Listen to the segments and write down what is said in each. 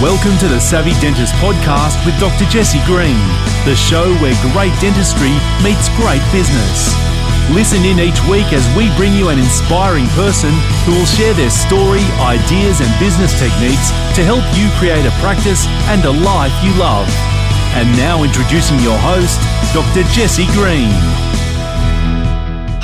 Welcome to the Savvy Dentist podcast with Dr. Jesse Green, the show where great dentistry meets great business. Listen in each week as we bring you an inspiring person who will share their story, ideas and business techniques to help you create a practice and a life you love. And now introducing your host, Dr. Jesse Green.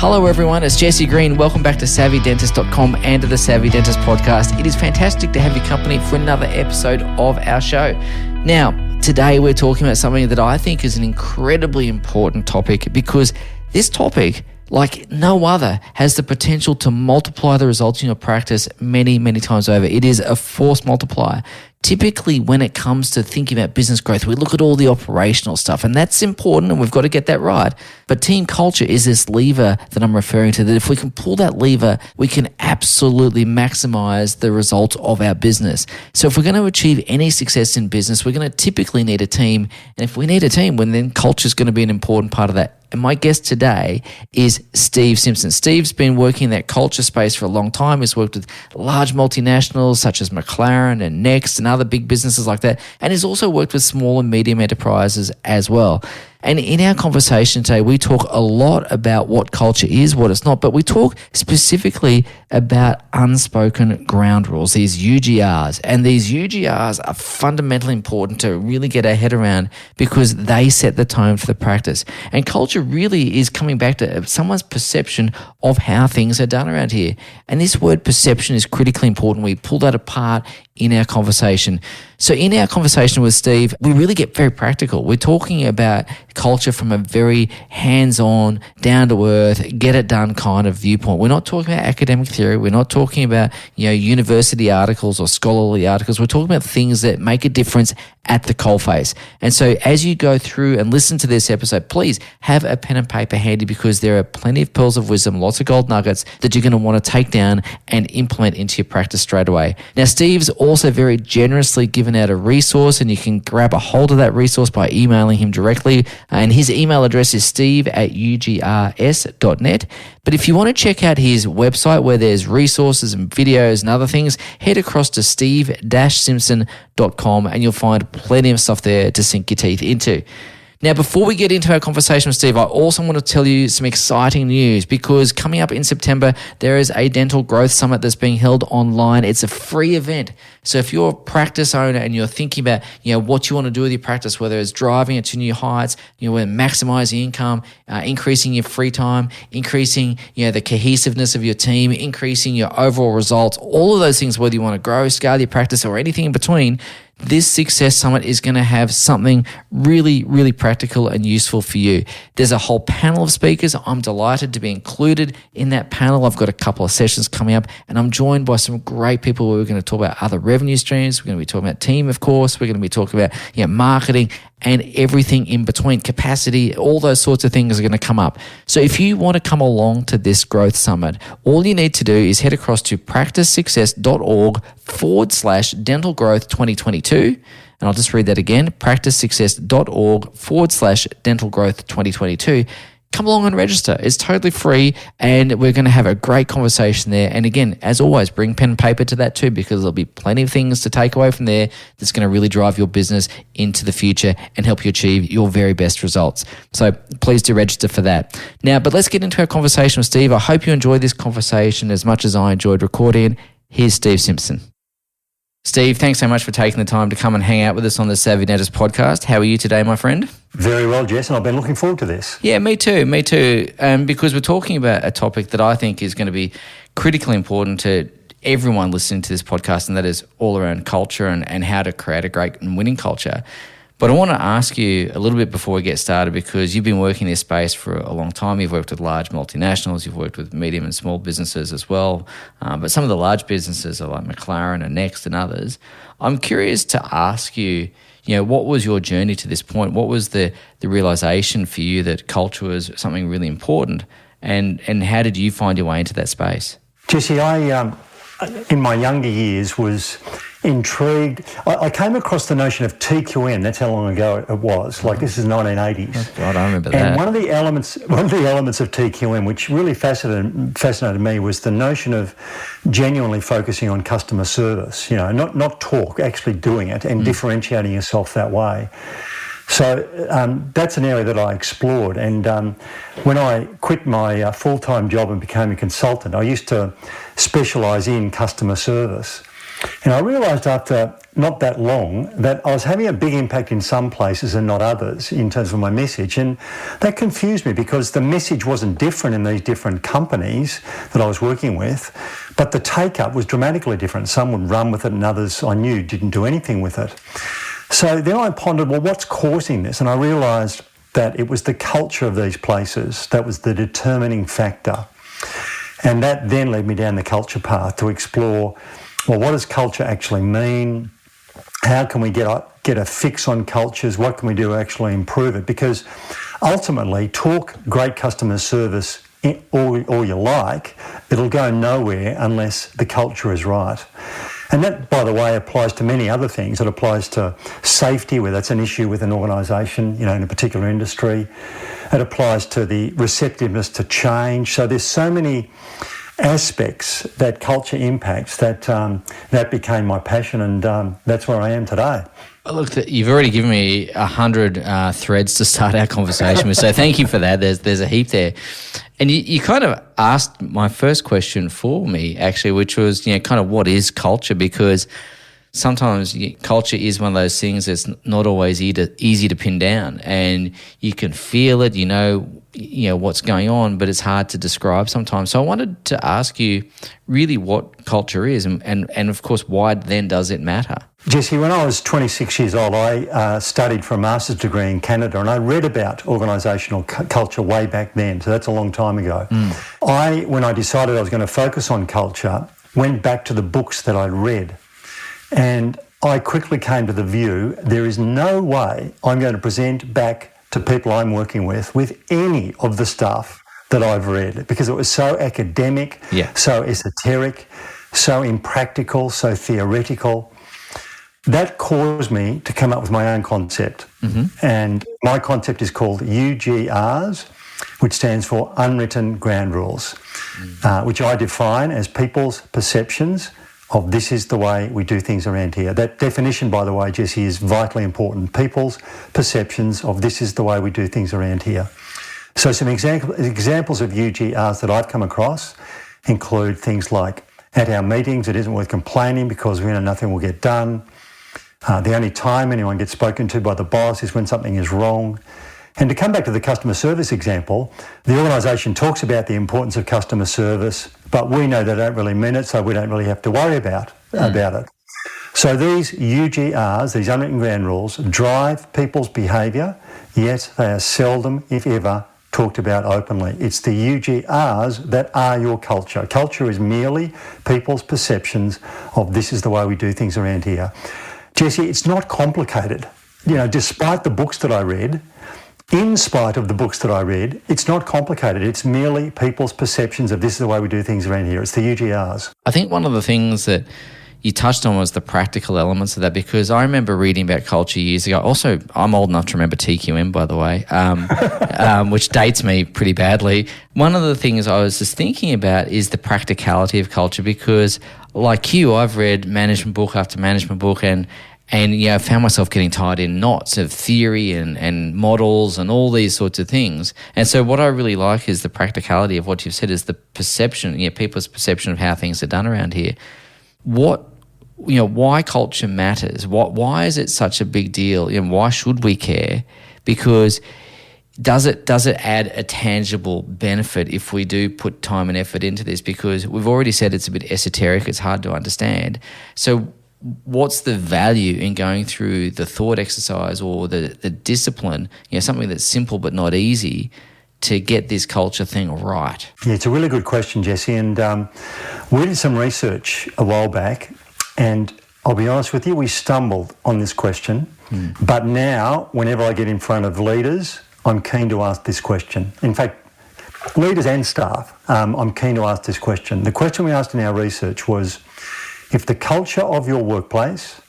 Hello everyone, it's Jesse Green. Welcome back to SavvyDentist.com and to the Savvy Dentist podcast. It is fantastic to have your company for another episode of our show. Now, today we're talking about something that I think is an incredibly important topic because this topic, like no other, has the potential to multiply the results in your practice many, many times over. It is a force multiplier. Typically, when it comes to thinking about business growth, we look at all the operational stuff, and that's important, and we've got to get that right. But team culture is this lever that I'm referring to, that if we can pull that lever, we can absolutely maximize the results of our business. So if we're going to achieve any success in business, we're going to typically need a team. And if we need a team, then culture is going to be an important part of that. And my guest today is Steve Simpson. Steve's been working in that culture space for a long time. He's worked with large multinationals such as McLaren and Next and other big businesses like that. And he's also worked with small and medium enterprises as well. And in our conversation today, we talk a lot about what culture is, what it's not, but we talk specifically about unspoken ground rules, these UGRs. And these UGRs are fundamentally important to really get our head around because they set the tone for the practice. And culture really is coming back to someone's perception of how things are done around here. And this word perception is critically important. We pull that apart in our conversation. So in our conversation with Steve, we really get very practical. We're talking about culture from a very hands-on, down-to-earth, get-it-done kind of viewpoint. We're not talking about academic theory. We're not talking about, university articles or scholarly articles. We're talking about things that make a difference at the coalface. And so as you go through and listen to this episode, please have a pen and paper handy because there are plenty of pearls of wisdom, lots of gold nuggets that you're going to want to take down and implement into your practice straight away. Now, Steve's also very generously given out a resource, and you can grab a hold of that resource by emailing him directly. And his email address is steve@ugrs.net. But if you want to check out his website where there's resources and videos and other things, head across to steve-simpson.com and you'll find plenty of stuff there to sink your teeth into. Now, before we get into our conversation with Steve, I also want to tell you some exciting news because coming up in September, there is a dental growth summit that's being held online. It's a free event. So if you're a practice owner and you're thinking about, what you want to do with your practice, whether it's driving it to new heights, maximizing income, increasing your free time, increasing, the cohesiveness of your team, increasing your overall results, all of those things, whether you want to grow, scale your practice or anything in between, this Success Summit is going to have something really, really practical and useful for you. There's a whole panel of speakers. I'm delighted to be included in that panel. I've got a couple of sessions coming up and I'm joined by some great people where we're going to talk about other revenue streams. We're going to be talking about team, of course. We're going to be talking about marketing and everything in between, capacity, all those sorts of things are going to come up. So if you want to come along to this growth summit, all you need to do is head across to practicesuccess.org/dental growth 2022. And I'll just read that again, practicesuccess.org/dental growth 2022. Come along and register. It's totally free and we're going to have a great conversation there. And again, as always, bring pen and paper to that too because there'll be plenty of things to take away from there that's going to really drive your business into the future and help you achieve your very best results. So please do register for that. Now, but let's get into our conversation with Steve. I hope you enjoyed this conversation as much as I enjoyed recording it. Here's Steve Simpson. Steve, thanks so much for taking the time to come and hang out with us on the Savvy Dentist podcast. How are you today, my friend? Very well, Jess, and I've been looking forward to this. Yeah, me too. Because we're talking about a topic that I think is going to be critically important to everyone listening to this podcast, and that is all around culture and how to create a great and winning culture. But I want to ask you a little bit before we get started because you've been working in this space for a long time. You've worked with large multinationals. You've worked with medium and small businesses as well. But some of the large businesses are like McLaren and Next and others. I'm curious to ask you, what was your journey to this point? What was the realization for you that culture was something really important? And how did you find your way into that space? Jesse, I, in my younger years, was intrigued. I came across the notion of TQM. That's how long ago it was. Like, this is 1980s. God, I remember and that. one of the elements of TQM, which really fascinated me, was the notion of genuinely focusing on customer service. Not talk, actually doing it and differentiating yourself that way. So that's an area that I explored. And when I quit my full-time job and became a consultant, I used to specialise in customer service. And I realised after not that long that I was having a big impact in some places and not others in terms of my message. And that confused me because the message wasn't different in these different companies that I was working with, but the take-up was dramatically different. Some would run with it and others I knew didn't do anything with it. So then I pondered, well, what's causing this? And I realised that it was the culture of these places that was the determining factor. And that then led me down the culture path to explore, well, what does culture actually mean? How can we get a fix on cultures? What can we do to actually improve it? Because ultimately, talk great customer service all you like, it'll go nowhere unless the culture is right. And that, by the way, applies to many other things. It applies to safety, where that's an issue with an organisation, in a particular industry. It applies to the receptiveness to change. So there's so many aspects that culture impacts that became my passion, and that's where I am today. Look, you've already given me 100 threads to start our conversation with, so thank you for that. There's a heap there. And you kind of asked my first question for me, actually, which was, kind of what is culture? Because sometimes culture is one of those things that's not always easy to pin down, and you can feel it, you know what's going on, but it's hard to describe sometimes. So I wanted to ask you really what culture is, and of course, why then does it matter? Jesse, when I was 26 years old, I studied for a master's degree in Canada, and I read about organisational culture way back then, so that's a long time ago. When I decided I was going to focus on culture, went back to the books that I'd read, and I quickly came to the view, there is no way I'm going to present back to people I'm working with any of the stuff that I've read, because it was so academic, so esoteric, so impractical, so theoretical. That caused me to come up with my own concept. And my concept is called UGRs, which stands for Unwritten Ground Rules, which I define as people's perceptions of this is the way we do things around here. That definition, by the way, Jesse, is vitally important. People's perceptions of this is the way we do things around here. So some examples of UGRs that I've come across include things like, at our meetings, it isn't worth complaining because we know nothing will get done. The only time anyone gets spoken to by the boss is when something is wrong. And to come back to the customer service example, the organisation talks about the importance of customer service, but we know they don't really mean it, so we don't really have to worry about it. So these UGRs, these unwritten ground rules, drive people's behaviour, yet they are seldom, if ever, talked about openly. It's the UGRs that are your culture. Culture is merely people's perceptions of this is the way we do things around here. Jesse, it's not complicated. Despite the books that I read, in spite of the books that I read, it's not complicated. It's merely people's perceptions of this is the way we do things around here. It's the UGRs. I think one of the things that you touched on was the practical elements of that, because I remember reading about culture years ago. Also, I'm old enough to remember TQM, by the way, which dates me pretty badly. One of the things I was just thinking about is the practicality of culture, because like you, I've read management book after management book and I found myself getting tied in knots of theory and models and all these sorts of things. And so what I really like is the practicality of what you've said, is the perception, people's perception of how things are done around here. Why culture matters. Why is it such a big deal? Why should we care? Because does it add a tangible benefit if we do put time and effort into this? Because we've already said it's a bit esoteric, it's hard to understand. So what's the value in going through the thought exercise or the discipline, something that's simple but not easy, to get this culture thing right? Yeah, it's a really good question, Jesse. And we did some research a while back, and I'll be honest with you, we stumbled on this question. But now, whenever I get in front of leaders, I'm keen to ask this question. In fact, leaders and staff, I'm keen to ask this question. The question we asked in our research was, if the culture of your workplace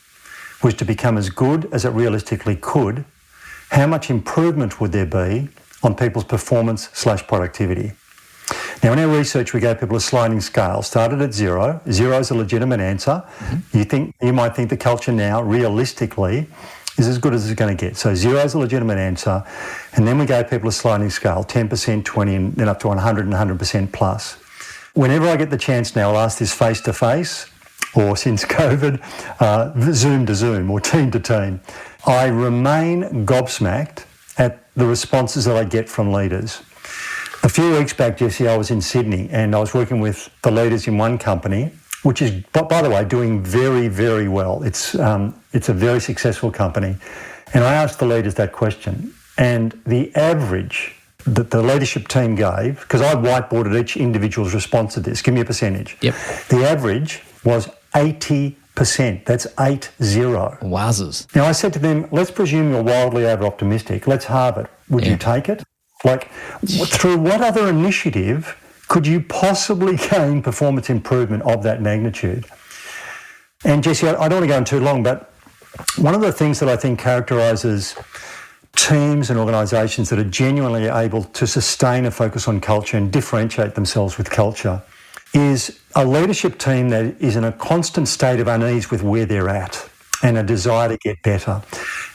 was to become as good as it realistically could, how much improvement would there be on people's performance/productivity? Now, in our research, we gave people a sliding scale. Started at 0. 0 is a legitimate answer. You might think the culture now, realistically, is as good as it's going to get. So 0 is a legitimate answer. And then we gave people a sliding scale, 10%, 20, and then up to 100 and 100% plus. Whenever I get the chance now, I'll ask this face-to-face, or since COVID, Zoom to Zoom, or team to team. I remain gobsmacked at the responses that I get from leaders. A few weeks back, Jesse, I was in Sydney and I was working with the leaders in one company, which is, by the way, doing very, very well. It's a very successful company. And I asked the leaders that question. And the average that the leadership team gave, because I whiteboarded each individual's response to this, give me a percentage. Yep. The average was 80%. That's 80. Wowzers. Now, I said to them, let's presume you're wildly over-optimistic. Let's halve it. Would you take it? Like, through what other initiative could you possibly gain performance improvement of that magnitude? And Jesse, I don't want to go on too long, but one of the things that I think characterises teams and organisations that are genuinely able to sustain a focus on culture and differentiate themselves with culture is a leadership team that is in a constant state of unease with where they're at and a desire to get better.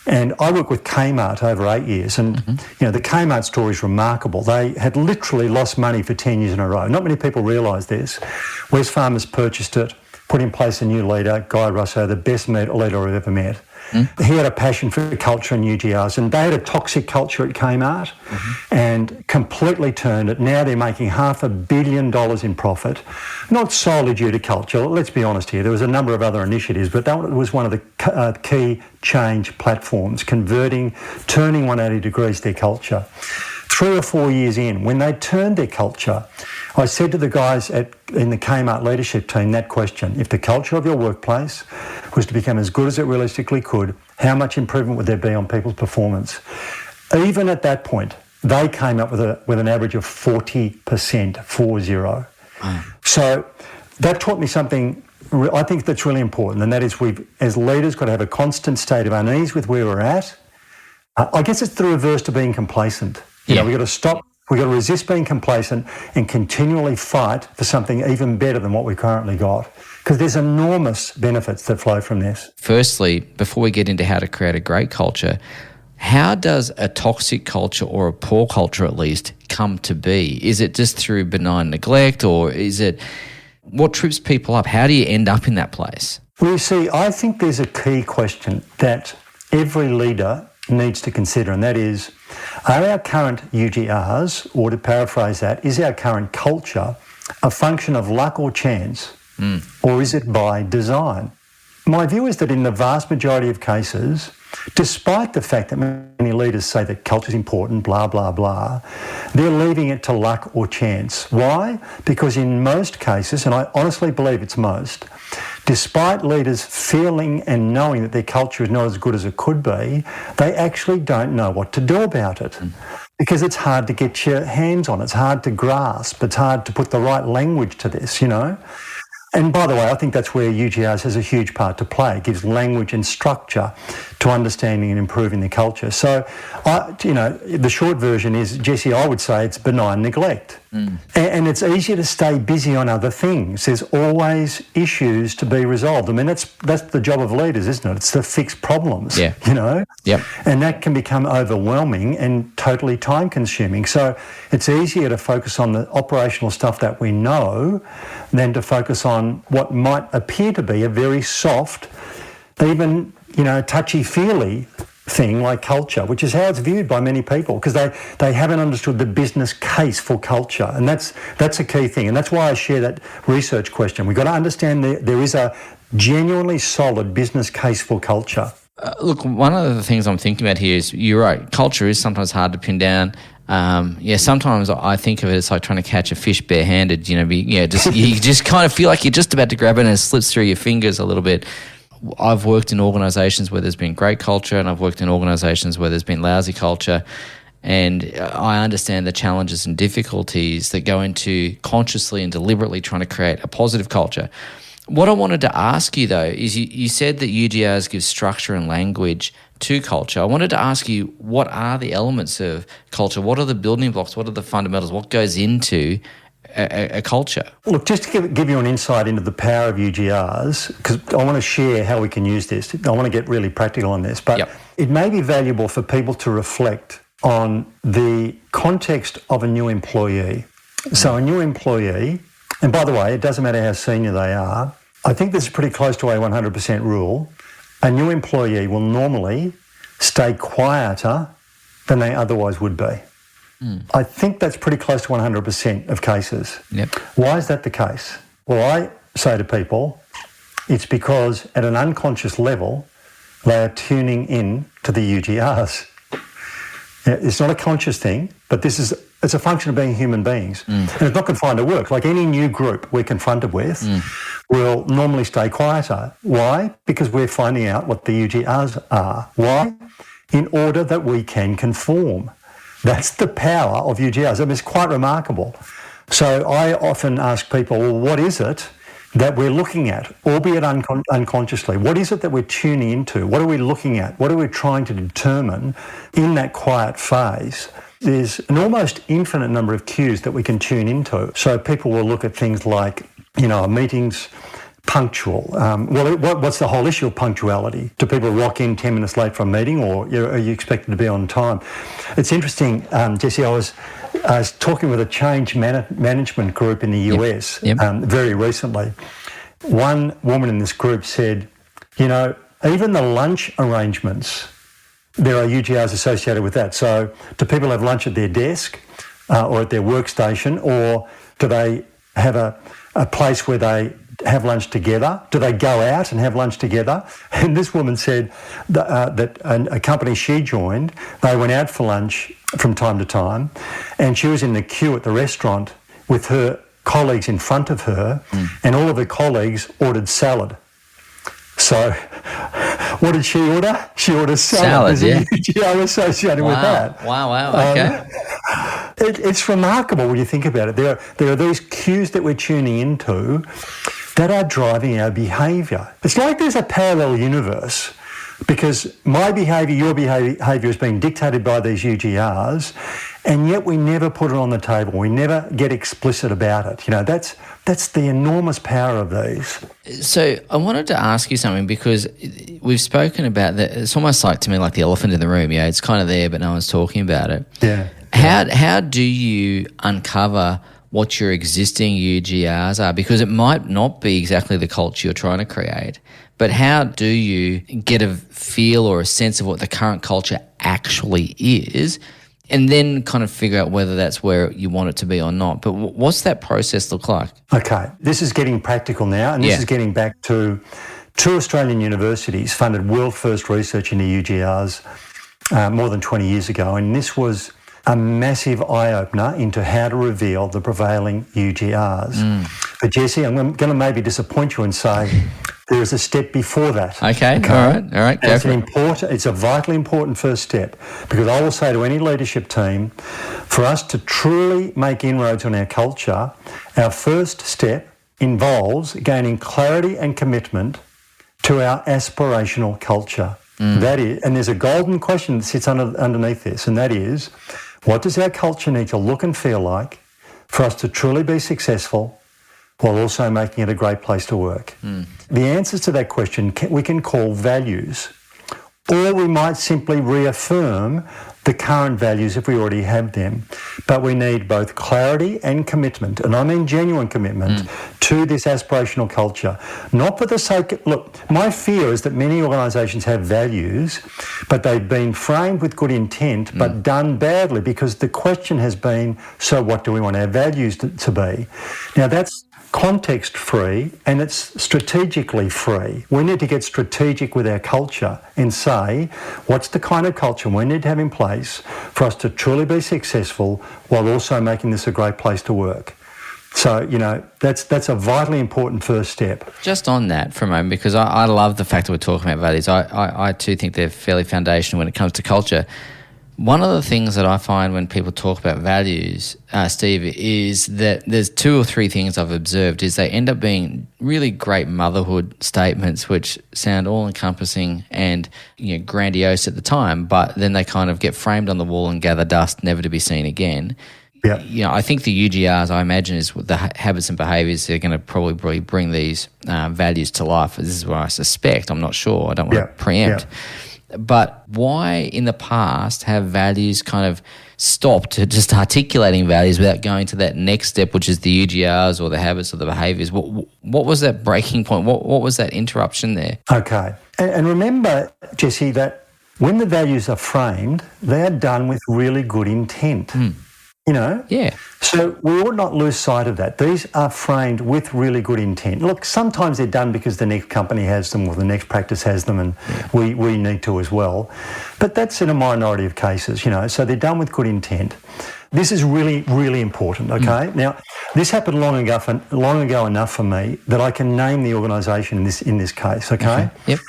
And I worked with Kmart over 8 years, and the Kmart story is remarkable. They had literally lost money for 10 years in a row. Not many people realise this. Wesfarmers purchased it, put in place a new leader, Guy Russo, the best leader I've ever met. He had a passion for culture and UGRs, and they had a toxic culture at Kmart and completely turned it. Now they're making $500 million in profit, not solely due to culture. Let's be honest here. There was a number of other initiatives, but that was one of the key change platforms, turning 180 degrees their culture. 3 or 4 years in, when they turned their culture, I said to the guys in the Kmart leadership team that question: if the culture of your workplace was to become as good as it realistically could, how much improvement would there be on people's performance? Even at that point, they came up with an average of 40%, 40. So that taught me something I think that's really important, and that is we've, as leaders, got to have a constant state of unease with where we're at. I guess it's the reverse to being complacent. We've got to stop. We've got to resist being complacent and continually fight for something even better than what we've currently got, because there's enormous benefits that flow from this. Firstly, before we get into how to create a great culture, how does a toxic culture, or a poor culture at least, come to be? Is it just through benign neglect, or is it what trips people up? How do you end up in that place? Well, you see, I think there's a key question that every leader needs to consider, and that is, are our current UGRs, or to paraphrase that, is our current culture a function of luck or chance, or is it by design? My view is that in the vast majority of cases, despite the fact that many leaders say that culture is important, blah, blah, blah, they're leaving it to luck or chance. Why? Because in most cases, and I honestly believe it's most, despite leaders feeling and knowing that their culture is not as good as it could be, they actually don't know what to do about it. Because it's hard to get your hands on, it's hard to grasp, it's hard to put the right language to this, And by the way, I think that's where UGRs has a huge part to play. It gives language and structure to understanding and improving the culture. So, the short version is, Jesse, I would say it's benign neglect. And it's easier to stay busy on other things. There's always issues to be resolved. I mean, that's the job of leaders, isn't it? It's to fix problems, Yep. And that can become overwhelming and totally time-consuming. So it's easier to focus on the operational stuff that we know than to focus on what might appear to be a very soft, even, touchy-feely thing like culture, which is how it's viewed by many people, because they haven't understood the business case for culture. And that's a key thing. And that's why I share that research question. We've got to understand there is a genuinely solid business case for culture. Look, one of the things I'm thinking about here is, you're right, culture is sometimes hard to pin down. Sometimes I think of it as like trying to catch a fish barehanded, you just kind of feel like you're just about to grab it and it slips through your fingers a little bit. I've worked in organisations where there's been great culture, and I've worked in organisations where there's been lousy culture, and I understand the challenges and difficulties that go into consciously and deliberately trying to create a positive culture. What I wanted to ask you, though, is you said that UGRs give structure and language to culture. I wanted to ask you, what are the elements of culture? What are the building blocks? What are the fundamentals? What goes into a culture? Look, just to give you an insight into the power of UGRs, because I want to share how we can use this. I want to get really practical on this, but it may be valuable for people to reflect on the context of a new employee. So a new employee, and by the way, it doesn't matter how senior they are, I think this is pretty close to a 100% rule. A new employee will normally stay quieter than they otherwise would be. I think that's pretty close to 100% of cases. Yep. Why is that the case? Well, I say to people, it's because at an unconscious level, they are tuning in to the UGRs. It's not a conscious thing, but it's a function of being human beings. And it's not confined to work. Like any new group we're confronted with will normally stay quieter. Why? Because we're finding out what the UGRs are. Why? In order that we can conform. That's the power of UGRs. I mean, it's quite remarkable. So I often ask people, well, what is it that we're looking at, albeit unconsciously? What is it that we're tuning into? What are we looking at? What are we trying to determine in that quiet phase? There's an almost infinite number of cues that we can tune into. So people will look at things like, a meeting's punctual. What's the whole issue of punctuality? Do people rock in 10 minutes late from a meeting, or are you expected to be on time? It's interesting, Jesse, I was talking with a change management group in the US very recently. One woman in this group said, even the lunch arrangements, there are UGRs associated with that. So do people have lunch at their desk or at their workstation, or do they have a place where they have lunch together? Do they go out and have lunch together? And this woman said that a company she joined, they went out for lunch from time to time, and she was in the queue at the restaurant with her colleagues in front of her, and all of her colleagues ordered salad. So what did she order? She ordered salad. There's a UGR associated with that. Wow. Okay. It's remarkable when you think about it. There are these cues that we're tuning into that are driving our behaviour. It's like there's a parallel universe, because my behaviour, your behaviour is being dictated by these UGRs, and yet we never put it on the table. We never get explicit about it. That's the enormous power of these. So I wanted to ask you something, because we've spoken about that. It's almost like, to me, like the elephant in the room. It's kind of there, but no one's talking about it. Yeah. How do you uncover what your existing UGRs are? Because it might not be exactly the culture you're trying to create, but how do you get a feel or a sense of what the current culture actually is, and then kind of figure out whether that's where you want it to be or not? But what's that process look like? Okay, this is getting practical now, and this is getting back to two Australian universities funded world-first research into UGRs more than 20 years ago, and this was a massive eye-opener into how to reveal the prevailing UGRs. But Jesse, I'm going to maybe disappoint you and say there is a step before that. Okay. All right. Go for it. It's a vitally important first step, because I will say to any leadership team, for us to truly make inroads on our culture, our first step involves gaining clarity and commitment to our aspirational culture. That is, and there's a golden question that sits underneath this, and that is, what does our culture need to look and feel like for us to truly be successful while also making it a great place to work? The answers to that question we can call values, or we might simply reaffirm the current values if we already have them. But we need both clarity and commitment, and I mean genuine commitment, to this aspirational culture. Not for the sake... Look, my fear is that many organisations have values, but they've been framed with good intent, but done badly, because the question has been, so what do we want our values to be? Now, that's context-free, and it's strategically free. We need to get strategic with our culture and say, what's the kind of culture we need to have in place for us to truly be successful while also making this a great place to work? So, that's a vitally important first step. Just on that for a moment, because I love the fact that we're talking about values. I too think they're fairly foundational when it comes to culture. One of the things that I find when people talk about values, Steve, is that there's 2 or 3 things I've observed is they end up being really great motherhood statements which sound all-encompassing and grandiose at the time, but then they kind of get framed on the wall and gather dust, never to be seen again. Yeah. I think the UGRs, I imagine, is the habits and behaviours that are going to probably bring these values to life. This is what I suspect. I'm not sure. I don't want to preempt. Yeah. But why in the past have values kind of stopped at just articulating values without going to that next step, which is the UGRs or the habits or the behaviours? What was that breaking point? What was that interruption there? Okay. And remember, Jesse, that when the values are framed, they are done with really good intent. Yeah. So we ought not lose sight of that. These are framed with really good intent. Look, sometimes they're done because the next company has them or the next practice has them and we need to as well. But that's in a minority of cases, so they're done with good intent. This is really, really important, okay? Now, this happened long ago enough for me that I can name the organisation in this case, okay? Yep.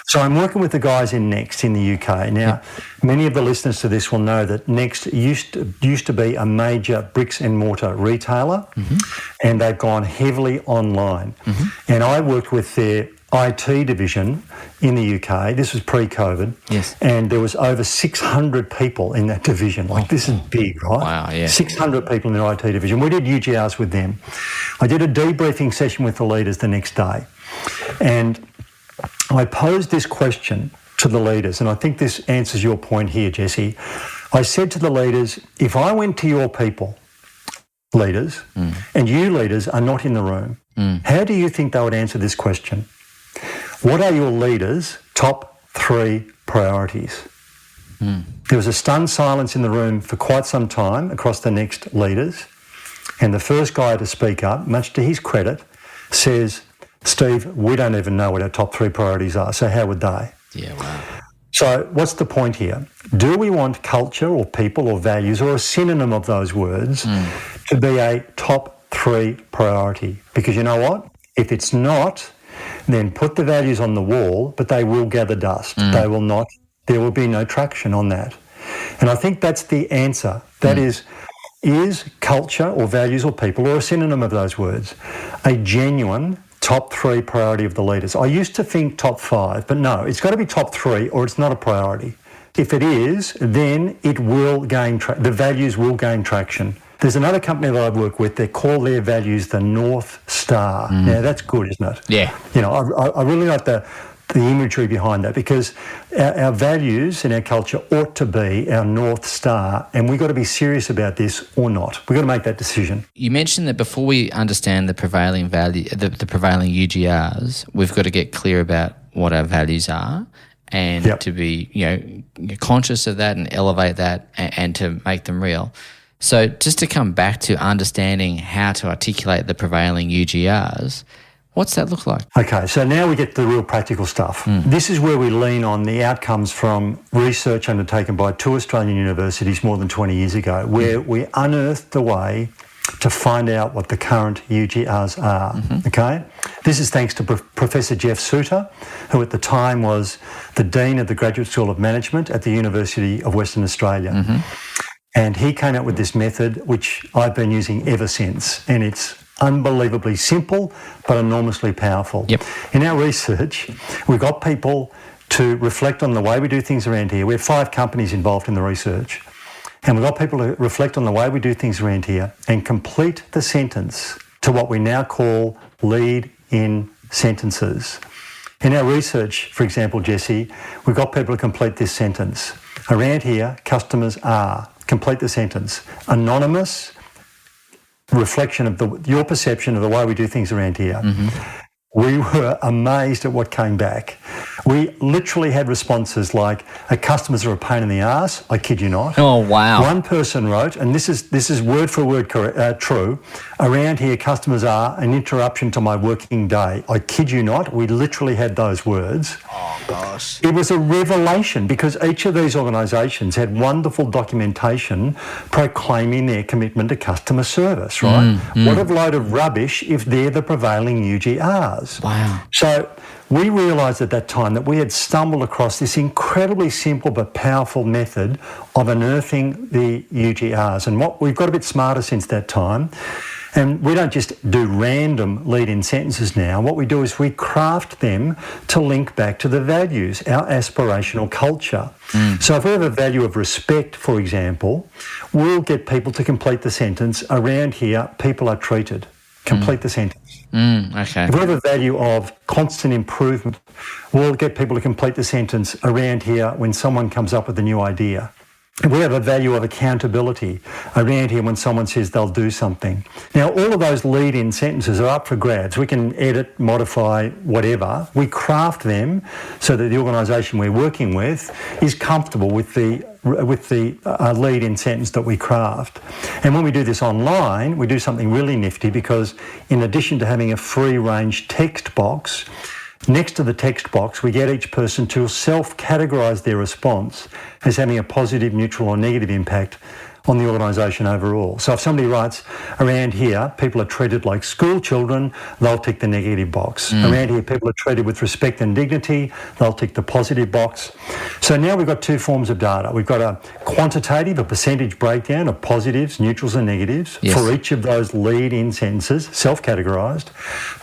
So I'm working with the guys in Next in the UK. Now, many of the listeners to this will know that Next used to be a major bricks and mortar retailer, and they've gone heavily online. And I worked with their IT division in the UK. This was pre-COVID. Yes. And there was over 600 people in that division. This is big, right? Wow, yeah. 600 people in their IT division. We did UGRs with them. I did a debriefing session with the leaders the next day. And I posed this question to the leaders, and I think this answers your point here, Jesse. I said to the leaders, if I went to your people, leaders, and you leaders are not in the room, how do you think they would answer this question? What are your leaders' top 3 priorities? There was a stunned silence in the room for quite some time across the Next leaders, and the first guy to speak up, much to his credit, says, Steve, we don't even know what our top 3 priorities are, so how would they? Yeah, wow. So what's the point here? Do we want culture or people or values or a synonym of those words to be a top 3 priority? Because you know what? If it's not, then put the values on the wall, but they will gather dust. They will not. There will be no traction on that. And I think that's the answer. That is culture or values or people or a synonym of those words a genuine top 3 priority of the leaders? I used to think top 5, but no, it's got to be top 3 or it's not a priority. If it is, then it will gain the values will gain traction. There's another company that I work with, they call their values the North Star. Now, that's good, isn't it? Yeah. I really like the imagery behind that, because our values and our culture ought to be our North Star, and we've got to be serious about this or not. We've got to make that decision. You mentioned that before we understand the prevailing value, the prevailing UGRs, we've got to get clear about what our values are and to be conscious of that and elevate that and to make them real. So just to come back to understanding how to articulate the prevailing UGRs, what's that look like? Okay, so now we get to the real practical stuff. This is where we lean on the outcomes from research undertaken by 2 Australian universities more than 20 years ago, where we unearthed a way to find out what the current UGRs are, okay? This is thanks to Professor Jeff Souter, who at the time was the Dean of the Graduate School of Management at the University of Western Australia. And he came up with this method, which I've been using ever since, and it's unbelievably simple but enormously powerful. In our research, we got people to reflect on the way we do things around here. We have 5 companies involved in the research, and we got people to reflect on the way we do things around here and complete the sentence to what we now call lead-in sentences. In our research, for example, Jesse, we got people to complete this sentence. Around here, customers are, complete the sentence, anonymous, reflection of your perception of the way we do things around here. We were amazed at what came back. We literally had responses like, our customers are a pain in the arse. I kid you not. Oh, wow. One person wrote, and this is word for word true, around here customers are an interruption to my working day. I kid you not. We literally had those words. Oh, gosh. It was a revelation, because each of these organisations had wonderful documentation proclaiming their commitment to customer service, right? What a load of rubbish if they're the prevailing UGRs. Wow. So we realised at that time that we had stumbled across this incredibly simple but powerful method of unearthing the UGRs. And what we've got a bit smarter since that time. And we don't just do random lead-in sentences now. What we do is we craft them to link back to the values, our aspirational culture. So if we have a value of respect, for example, we'll get people to complete the sentence, around here, people are treated. Complete the sentence. Okay. If we have a value of constant improvement, we'll get people to complete the sentence, around here, when someone comes up with a new idea. If we have a value of accountability, around here when someone says they'll do something. Now, all of those lead-in sentences are up for grabs. We can edit, modify, whatever. We craft them so that the organisation we're working with is comfortable with the lead-in sentence that we craft. And when we do this online, we do something really nifty, because in addition to having a free-range text box, next to the text box, we get each person to self-categorise their response as having a positive, neutral or negative impact on the organisation overall. So if somebody writes, around here, people are treated like school children, they'll tick the negative box. Around here, people are treated with respect and dignity, they'll tick the positive box. So now we've got two forms of data. We've got a quantitative, a percentage breakdown of positives, neutrals and negatives for each of those lead-in sentences, self-categorised,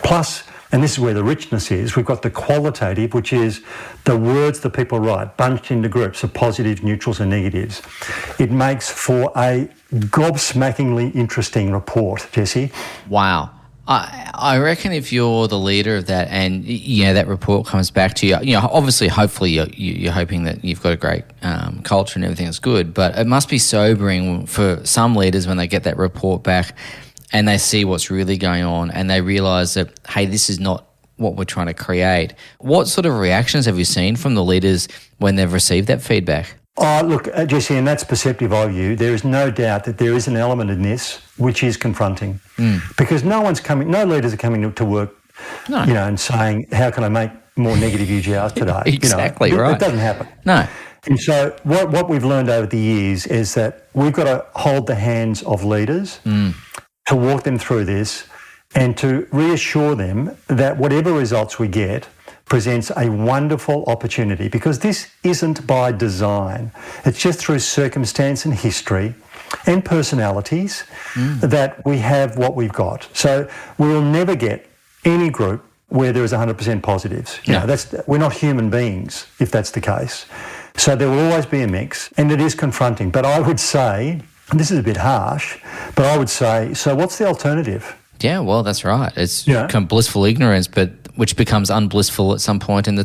plus, and this is where the richness is, we've got the qualitative, which is the words that people write, bunched into groups of positives, neutrals and negatives. It makes for a gobsmackingly interesting report, Jesse. Wow. I reckon if you're the leader of that and, that report comes back to you, obviously, hopefully you're hoping that you've got a great culture and everything is good, but it must be sobering for some leaders when they get that report back and they see what's really going on and they realise that, hey, this is not what we're trying to create. What sort of reactions have you seen from the leaders when they've received that feedback? Oh, look, Jesse, and that's perceptive of you. There is no doubt that there is an element in this which is confronting, because no leaders are coming to work, and saying, how can I make more negative UGRs today? Exactly right. It doesn't happen. No. And so what we've learned over the years is that we've got to hold the hands of leaders to walk them through this and to reassure them that whatever results we get presents a wonderful opportunity, because this isn't by design. It's just through circumstance and history and personalities that we have what we've got. So we will never get any group where there is 100% positives. We're not human beings if that's the case. So there will always be a mix, and it is confronting. But I would say, and this is a bit harsh, but I would say, so what's the alternative? Yeah, well, that's right. It's blissful ignorance, but which becomes unblissful at some point in the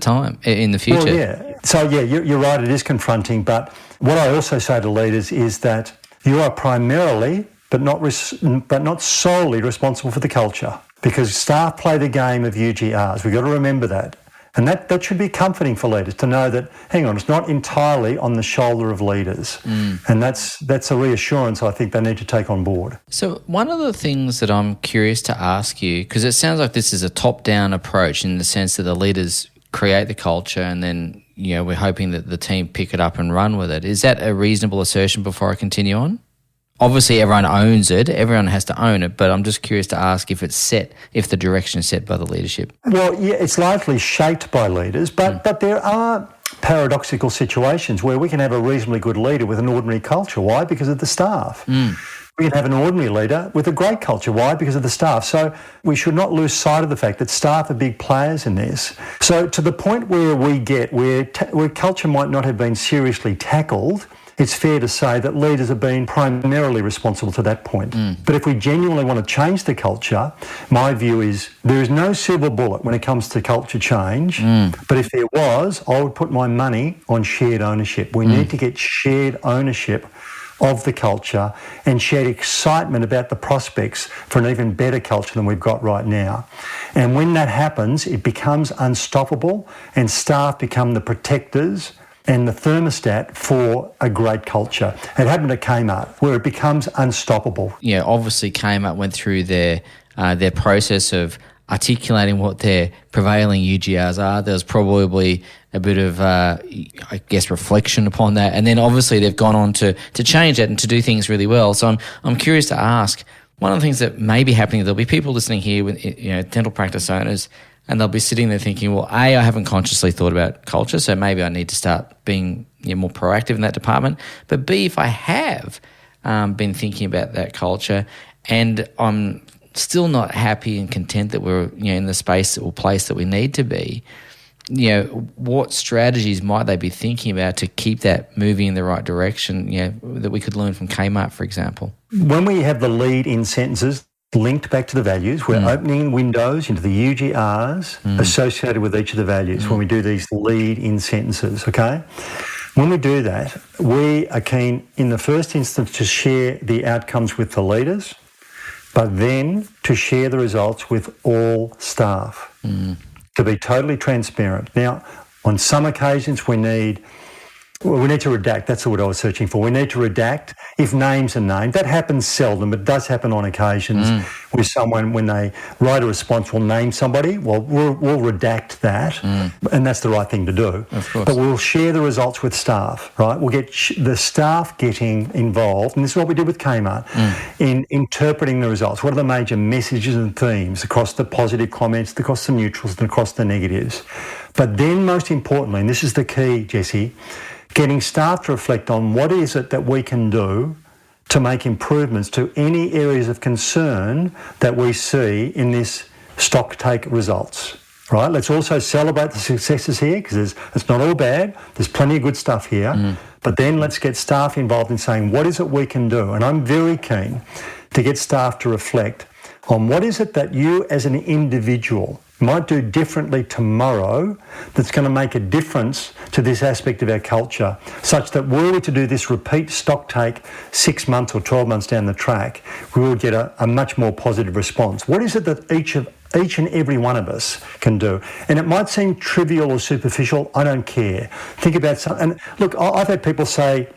future. Well, yeah. So, you're right, it is confronting. But what I also say to leaders is that you are primarily, but not solely responsible for the culture, because staff play the game of UGRs. We've got to remember that. And that should be comforting for leaders to know that, hang on, it's not entirely on the shoulder of leaders. And that's a reassurance I think they need to take on board. So one of the things that I'm curious to ask you, because it sounds like this is a top-down approach in the sense that the leaders create the culture and then, we're hoping that the team pick it up and run with it. Is that a reasonable assertion before I continue on? Obviously, everyone owns it. Everyone has to own it. But I'm just curious to ask if the direction is set by the leadership. Well, yeah, it's largely shaped by leaders, but there are paradoxical situations where we can have a reasonably good leader with an ordinary culture. Why? Because of the staff. We can have an ordinary leader with a great culture. Why? Because of the staff. So we should not lose sight of the fact that staff are big players in this. So to the point where we get where culture might not have been seriously tackled, it's fair to say that leaders have been primarily responsible to that point. But if we genuinely want to change the culture, my view is there is no silver bullet when it comes to culture change. But if there was, I would put my money on shared ownership. We need to get shared ownership of the culture and shared excitement about the prospects for an even better culture than we've got right now. And when that happens, it becomes unstoppable and staff become the protectors and the thermostat for a great culture. It happened at Kmart, where it becomes unstoppable. Yeah, obviously Kmart went through their process of articulating what their prevailing UGRs are. There was probably a bit of, reflection upon that. And then obviously they've gone on to change that and to do things really well. So I'm curious to ask, one of the things that may be happening, there'll be people listening here with dental practice owners and they'll be sitting there thinking, well, A, I haven't consciously thought about culture, so maybe I need to start being more proactive in that department. But B, if I have been thinking about that culture and I'm still not happy and content that we're in the space or place that we need to be, what strategies might they be thinking about to keep that moving in the right direction, that we could learn from Kmart, for example? When we have the lead in sentences linked back to the values, we're opening windows into the UGRs associated with each of the values when we do these lead in sentences, okay? When we do that, we are keen in the first instance to share the outcomes with the leaders, but then to share the results with all staff, to be totally transparent. Now, on some occasions we need to redact. That's the word I was searching for. We need to redact if names are named. That happens seldom, but it does happen on occasions with someone when they write a response will name somebody. Well, we'll redact that, and that's the right thing to do. Of course. But we'll share the results with staff, right? We'll get the staff getting involved, and this is what we did with Kmart, in interpreting the results. What are the major messages and themes across the positive comments, across the neutrals, and across the negatives? But then most importantly, and this is the key, Jesse, getting staff to reflect on what is it that we can do to make improvements to any areas of concern that we see in this stock take results, right? Let's also celebrate the successes here because it's not all bad. There's plenty of good stuff here. But then let's get staff involved in saying, what is it we can do? And I'm very keen to get staff to reflect on what is it that you as an individual might do differently tomorrow that's going to make a difference to this aspect of our culture, such that were we to do this repeat stock take 6 months or 12 months down the track, we would get a much more positive response. What is it that each and every one of us can do? And it might seem trivial or superficial. I don't care. Think about something. And look, I've had people say,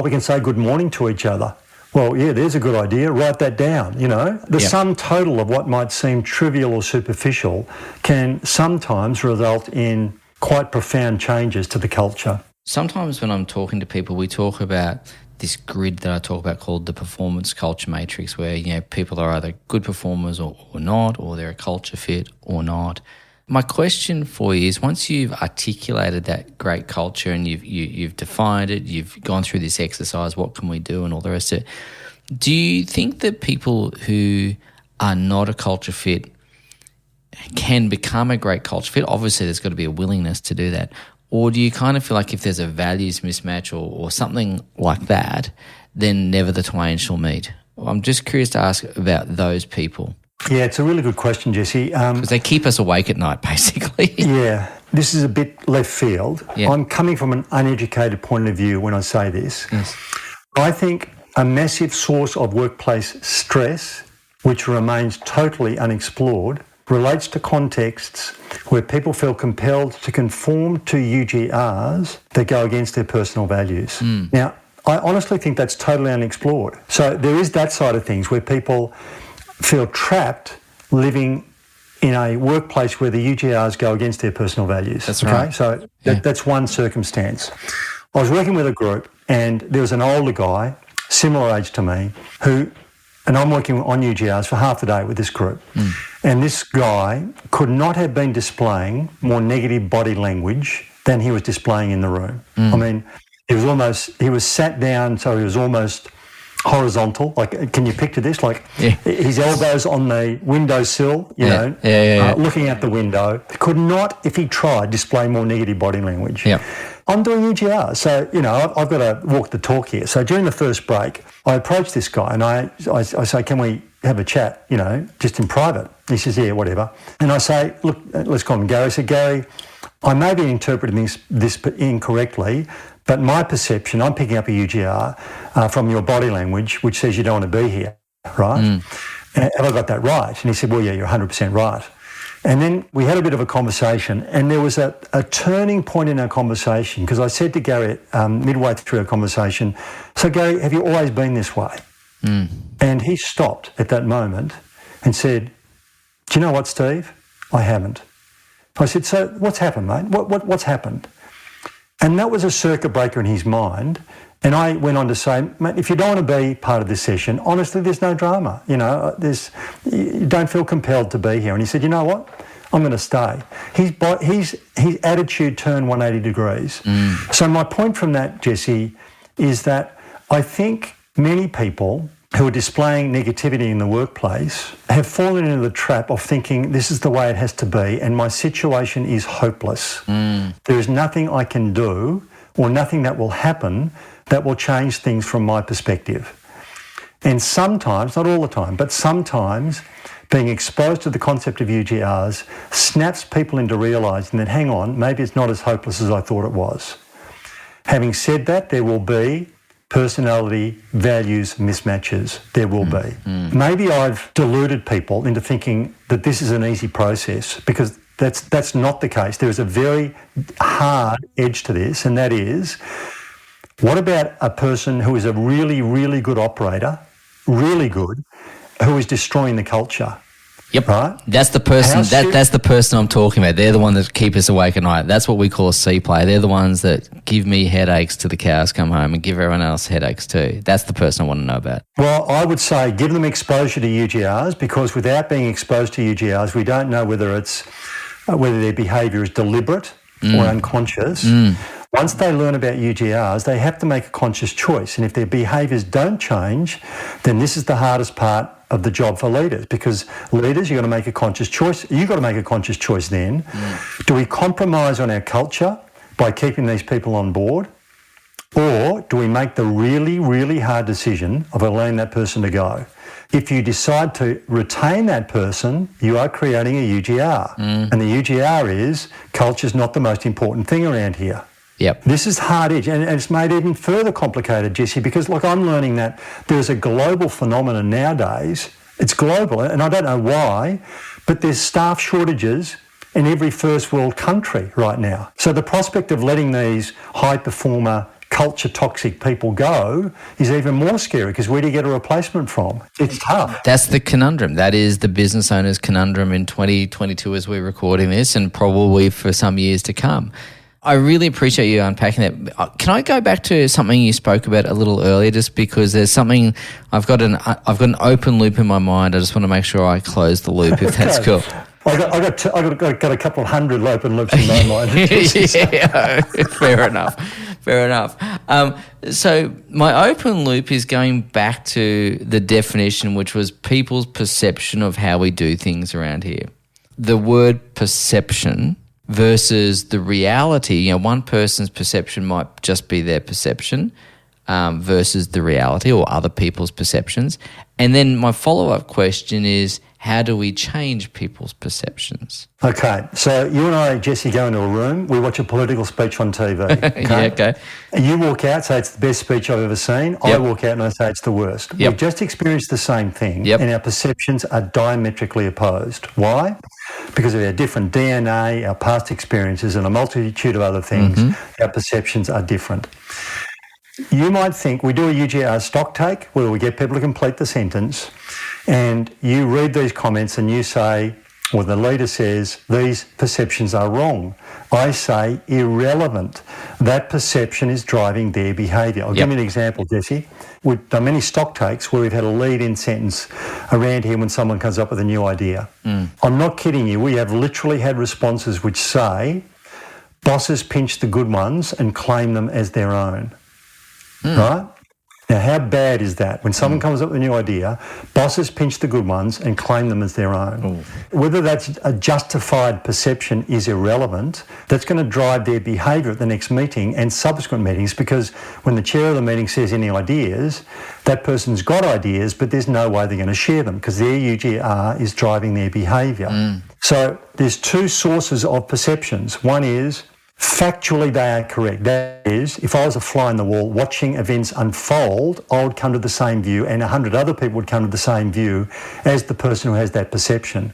we can say good morning to each other. Well, yeah, there's a good idea. Write that down, The sum total of what might seem trivial or superficial can sometimes result in quite profound changes to the culture. Sometimes when I'm talking to people, we talk about this grid that I talk about called the performance culture matrix, where, people are either good performers or not, or they're a culture fit or not. My question for you is, once you've articulated that great culture and you've defined it, you've gone through this exercise, what can we do and all the rest of it, do you think that people who are not a culture fit can become a great culture fit? Obviously, there's got to be a willingness to do that. Or do you kind of feel like if there's a values mismatch or something like that, then never the twain shall meet? I'm just curious to ask about those people. Yeah, it's a really good question, Jesse. Because they keep us awake at night, basically. Yeah, this is a bit left field. Yeah. I'm coming from an uneducated point of view when I say this. Yes. I think a massive source of workplace stress, which remains totally unexplored, relates to contexts where people feel compelled to conform to UGRs that go against their personal values. Now, I honestly think that's totally unexplored. So there is that side of things where people feel trapped living in a workplace where the UGRs go against their personal values. That's right. So that's one circumstance. I was working with a group and there was an older guy, similar age to me, and I'm working on UGRs for half the day with this group. And this guy could not have been displaying more negative body language than he was displaying in the room. I mean, he was sat down, so he was almost horizontal. Like, can you picture this? Like his elbows on the windowsill, looking out the window. Could not, if he tried, display more negative body language. Yeah. I'm doing UGR, so, I've got to walk the talk here. So during the first break, I approached this guy and I say, can we have a chat, just in private? He says, yeah, whatever. And I say, look, let's call him Gary. I said, Gary, I may be interpreting this incorrectly, but my perception, I'm picking up a UGR from your body language, which says you don't want to be here, right? Have I got that right? And he said, well, yeah, you're 100% right. And then we had a bit of a conversation, and there was a turning point in our conversation, because I said to Gary midway through our conversation, so Gary, have you always been this way? And he stopped at that moment and said, do you know what, Steve? I haven't. I said, so what's happened, mate? What's happened? And that was a circuit breaker in his mind. And I went on to say, mate, if you don't want to be part of this session, honestly, there's no drama. You don't feel compelled to be here. And he said, you know what? I'm going to stay. His attitude turned 180 degrees. So my point from that, Jesse, is that I think many people who are displaying negativity in the workplace have fallen into the trap of thinking this is the way it has to be and my situation is hopeless. There is nothing I can do or nothing that will happen that will change things from my perspective. And sometimes, not all the time, but sometimes being exposed to the concept of UGRs snaps people into realising that, hang on, maybe it's not as hopeless as I thought it was. Having said that, there will be personality, values, mismatches. There will be. Maybe I've deluded people into thinking that this is an easy process, because that's not the case. There is a very hard edge to this, and that is, what about a person who is a really, really good operator, really good, who is destroying the culture? Yep. Right? That's the person. That's the person I'm talking about. They're the one that keep us awake at night. That's what we call a C player. They're the ones that give me headaches till the cows come home and give everyone else headaches too. That's the person I want to know about. Well, I would say give them exposure to UGRs, because without being exposed to UGRs, we don't know whether their behaviour is deliberate or unconscious. Once they learn about UGRs, they have to make a conscious choice. And if their behaviours don't change, then this is the hardest part of the job for leaders, because leaders, you've got to make a conscious choice. You've got to make a conscious choice then. Do we compromise on our culture by keeping these people on board? Or do we make the really, really hard decision of allowing that person to go? If you decide to retain that person, you are creating a UGR. And the UGR is culture's not the most important thing around here. Yep. This is hard edge, and it's made even further complicated, Jesse, because look, I'm learning that there's a global phenomenon nowadays. It's global, and I don't know why, but there's staff shortages in every first world country right now. So the prospect of letting these high performer, culture toxic people go is even more scary, because where do you get a replacement from? It's tough. That's the conundrum. That is the business owner's conundrum in 2022 as we're recording this, and probably for some years to come. I really appreciate you unpacking that. Can I go back to something you spoke about a little earlier, just because there's something, I've got an open loop in my mind. I just want to make sure I close the loop, if that's cool. I got a couple of hundred open loops in my mind. Yeah, fair enough. So my open loop is going back to the definition, which was people's perception of how we do things around here. The word perception versus the reality. One person's perception might just be their perception versus the reality or other people's perceptions. And then my follow-up question is, how do we change people's perceptions? Okay, so you and I, Jesse, go into a room, we watch a political speech on TV. Okay? Yeah, okay. And you walk out, say it's the best speech I've ever seen. Yep. I walk out and I say it's the worst. Yep. We've just experienced the same thing, yep. and our perceptions are diametrically opposed. Why? Because of our different DNA, our past experiences, and a multitude of other things, our perceptions are different. You might think we do a UGR stock take where we get people to complete the sentence, and you read these comments and you say, or the leader says, these perceptions are wrong. I say irrelevant. That perception is driving their behaviour. I'll give you an example, Jesse. We've done many stock takes where we've had a lead-in sentence around here when someone comes up with a new idea. I'm not kidding you. We have literally had responses which say, bosses pinch the good ones and claim them as their own. Right? Now, how bad is that? When someone comes up with a new idea, bosses pinch the good ones and claim them as their own. Whether that's a justified perception is irrelevant. That's going to drive their behaviour at the next meeting and subsequent meetings, because when the chair of the meeting says any ideas, that person's got ideas, but there's no way they're going to share them because their UGR is driving their behaviour. So there's two sources of perceptions. One is factually they are correct. That is, if I was a fly on the wall watching events unfold, I would come to the same view, and 100 other people would come to the same view as the person who has that perception.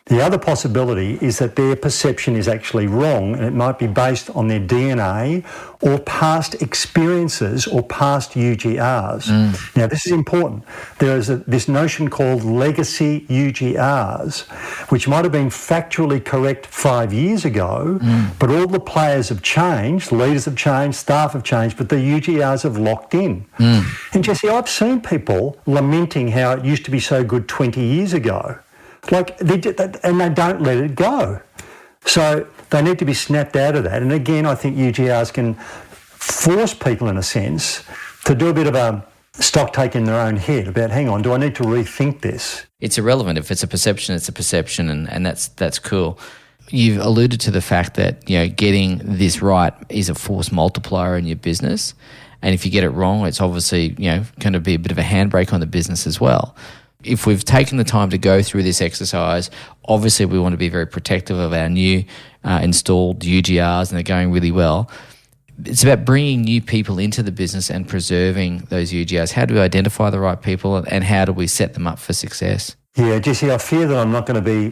The other possibility is that their perception is actually wrong, and it might be based on their DNA or past experiences or past UGRs. Now, this is important. There is this notion called legacy UGRs, which might have been factually correct 5 years ago, but all the players have changed, leaders have changed, staff have changed, but the UGRs have locked in. And Jesse, I've seen people lamenting how it used to be so good 20 years ago. And they don't let it go. So they need to be snapped out of that. And again, I think UGRs can force people, in a sense, to do a bit of a stock take in their own head about, hang on, do I need to rethink this? It's irrelevant. If it's a perception, it's a perception, and that's cool. You've alluded to the fact that, getting this right is a force multiplier in your business. And if you get it wrong, it's obviously, going to be a bit of a handbrake on the business as well. If we've taken the time to go through this exercise, obviously we want to be very protective of our new installed UGRs, and they're going really well. It's about bringing new people into the business and preserving those UGRs. How do we identify the right people, and how do we set them up for success? Yeah, Jesse, I fear that I'm not going to be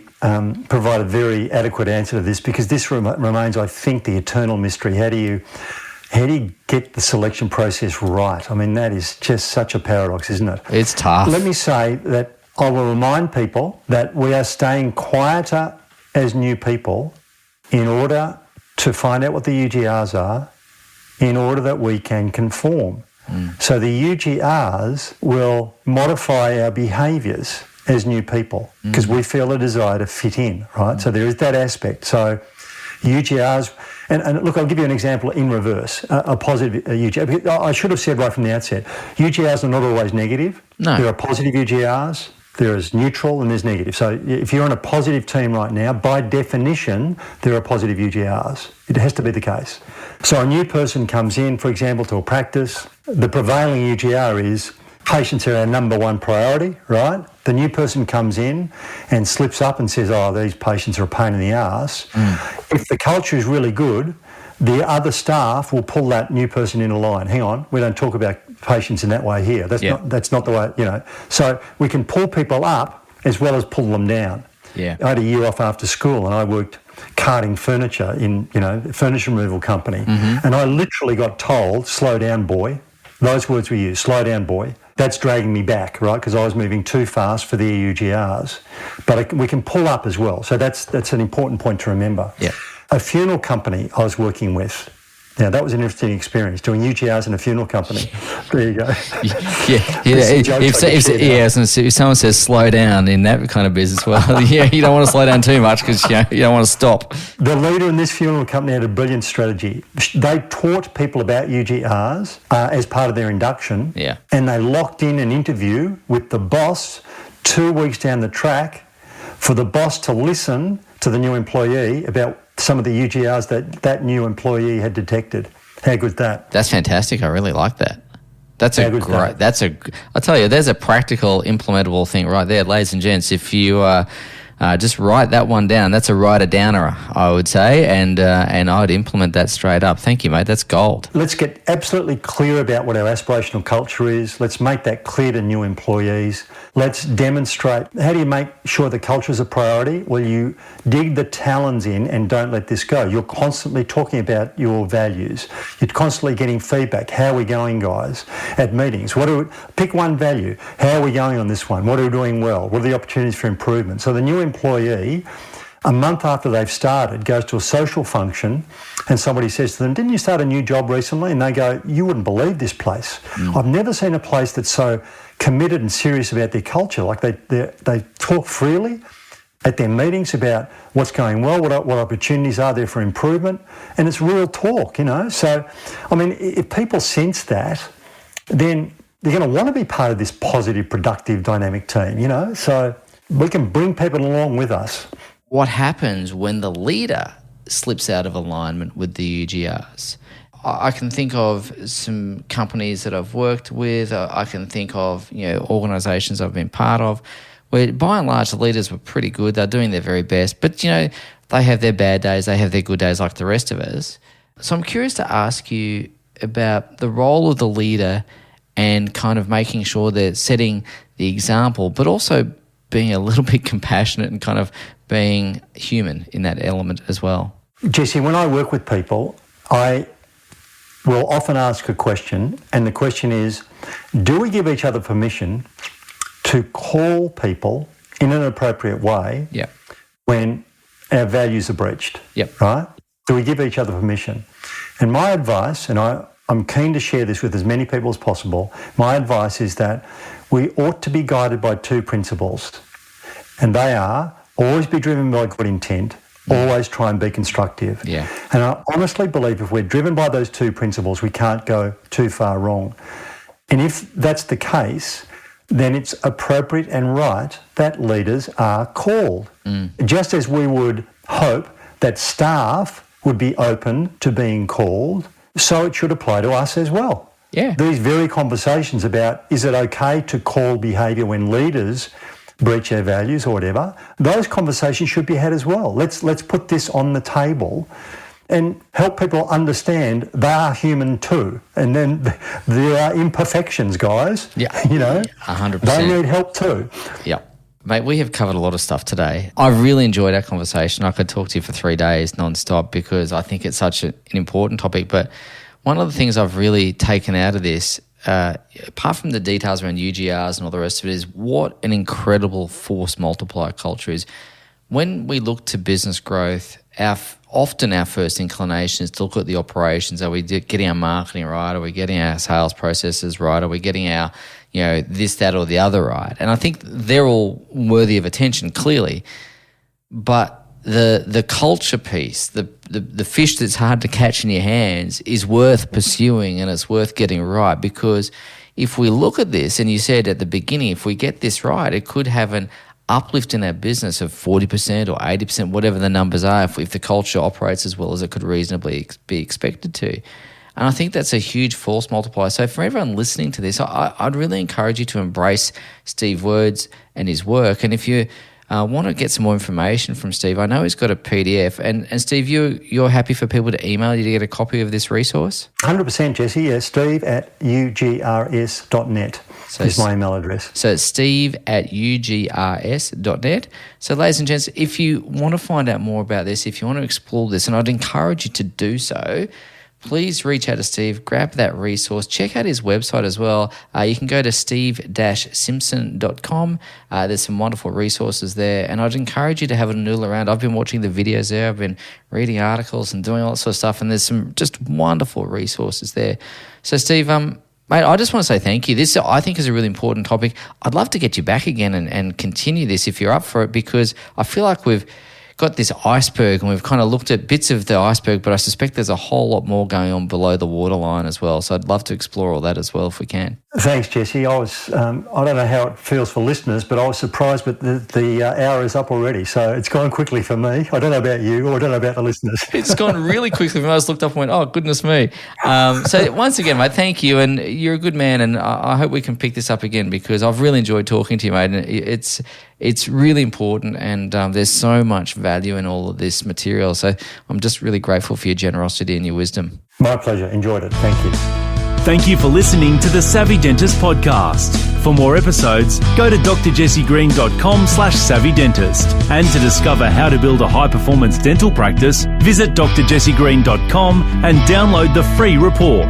provide a very adequate answer to this, because this remains, I think, the eternal mystery. How do you get the selection process right? I mean, that is just such a paradox, isn't it? It's tough. Let me say that I will remind people that we are staying quieter as new people in order to find out what the UGRs are, in order that we can conform. So the UGRs will modify our behaviours as new people, because we feel a desire to fit in, right? So there is that aspect. So UGRs, and look, I'll give you an example in reverse, a positive UGR. I should have said right from the outset, UGRs are not always negative. No. There are positive UGRs, there is neutral, and there's negative. So if you're on a positive team right now, by definition, there are positive UGRs. It has to be the case. So a new person comes in, for example, to a practice. The prevailing UGR is patients are our number one priority, right? The new person comes in and slips up and says, oh, these patients are a pain in the arse. If the culture is really good, the other staff will pull that new person in a line. Hang on, we don't talk about patients in that way here. That's not the way, So we can pull people up as well as pull them down. Yeah. I had a year off after school, and I worked carting furniture in, a furniture removal company. And I literally got told, slow down, boy. Those words were used, slow down, boy. That's dragging me back, right? Because I was moving too fast for the UGRs. But we can pull up as well. So that's an important point to remember. Yeah. A funeral company I was working with, now that was an interesting experience, doing UGRs in a funeral company. There you go. If someone says slow down in that kind of business, well, you don't want to slow down too much, because you don't want to stop. The leader in this funeral company had a brilliant strategy. They taught people about UGRs as part of their induction, and they locked in an interview with the boss 2 weeks down the track for the boss to listen to the new employee about some of the UGRs that new employee had detected. How good's that? That's fantastic. I really like that. I tell you, there's a practical, implementable thing right there, ladies and gents. If you just write that one down, that's a writer-downer, I would say, and I would implement that straight up. Thank you, mate. That's gold. Let's get absolutely clear about what our aspirational culture is. Let's make that clear to new employees. Let's demonstrate. How do you make sure the culture is a priority? Well, you dig the talons in and don't let this go. You're constantly talking about your values. You're constantly getting feedback. How are we going, guys? At meetings, pick one value. How are we going on this one? What are we doing well? What are the opportunities for improvement? So the new employee, a month after they've started, goes to a social function and somebody says to them, didn't you start a new job recently? And they go, you wouldn't believe this place. I've never seen a place that's so committed and serious about their culture. Like they talk freely at their meetings about what's going well, what opportunities are there for improvement, and it's real talk, So, I mean, if people sense that, then they're going to want to be part of this positive, productive, dynamic team, So we can bring people along with us. What happens when the leader slips out of alignment with the UGRs? I can think of some companies that I've worked with. I can think of organisations I've been part of, where by and large the leaders were pretty good. They're doing their very best, but they have their bad days, they have their good days like the rest of us. So I'm curious to ask you about the role of the leader and kind of making sure they're setting the example, but also being a little bit compassionate and kind of being human in that element as well. Jesse, when I work with people, I will often ask a question, and the question is, do we give each other permission to call people in an appropriate way when our values are breached? Right? Do we give each other permission? And my advice, and I'm keen to share this with as many people as possible, my advice is that we ought to be guided by two principles. And they are always be driven by good intent, always try and be constructive. Yeah. And I honestly believe if we're driven by those two principles, we can't go too far wrong. And if that's the case, then it's appropriate and right that leaders are called. Just as we would hope that staff would be open to being called, so it should apply to us as well. Yeah. These very conversations about is it okay to call behaviour when leaders breach their values or whatever, those conversations should be had as well. Let's put this on the table and help people understand they are human too. And then there are imperfections, guys. Yeah. 100%. They need help too. Yeah. Mate, we have covered a lot of stuff today. I really enjoyed our conversation. I could talk to you for 3 days nonstop because I think it's such an important topic. But one of the things I've really taken out of this, apart from the details around UGRs and all the rest of it, is what an incredible force multiplier culture is. When we look to business growth, often our first inclination is to look at the operations. Are we getting our marketing right? Are we getting our sales processes right? Are we getting our, this, that, or the other right? And I think they're all worthy of attention, clearly. But the culture piece, the fish that's hard to catch in your hands is worth pursuing and it's worth getting right, because if we look at this, and you said at the beginning, if we get this right, it could have an uplift in our business of 40% or 80%, whatever the numbers are, if the culture operates as well as it could reasonably be expected to. And I think that's a huge force multiplier. So for everyone listening to this, I'd really encourage you to embrace Steve's words and his work. And if you want to get some more information from Steve, I know he's got a PDF. And Steve, you're happy for people to email you to get a copy of this resource? 100%, Jesse. Yeah, steve@ugrs.net is my email address. So it's steve@ugrs.net. So ladies and gents, if you want to find out more about this, if you want to explore this, and I'd encourage you to do so, please reach out to Steve, grab that resource, check out his website as well. You can go to steve-simpson.com. There's some wonderful resources there, and I'd encourage you to have a noodle around. I've been watching the videos there. I've been reading articles and doing all that sort of stuff, and there's some just wonderful resources there. So, Steve, mate, I just want to say thank you. This, I think, is a really important topic. I'd love to get you back again and continue this if you're up for it, because I feel like we've got this iceberg and we've kind of looked at bits of the iceberg, but I suspect there's a whole lot more going on below the waterline as well. So I'd love to explore all that as well if we can. Thanks, Jesse. I don't know how it feels for listeners, but I was surprised, but the hour is up already. So it's gone quickly for me. I don't know about you, or I don't know about the listeners. It's gone really quickly for me. I just looked up and went, oh, goodness me. So once again, mate, thank you. And you're a good man. And I hope we can pick this up again, because I've really enjoyed talking to you, mate. And it's really important, and there's so much value in all of this material. So I'm just really grateful for your generosity and your wisdom. My pleasure. Enjoyed it. Thank you. Thank you for listening to the Savvy Dentist podcast. For more episodes, go to drjessiegreen.com/savvydentist. And to discover how to build a high-performance dental practice, visit drjessiegreen.com and download the free report.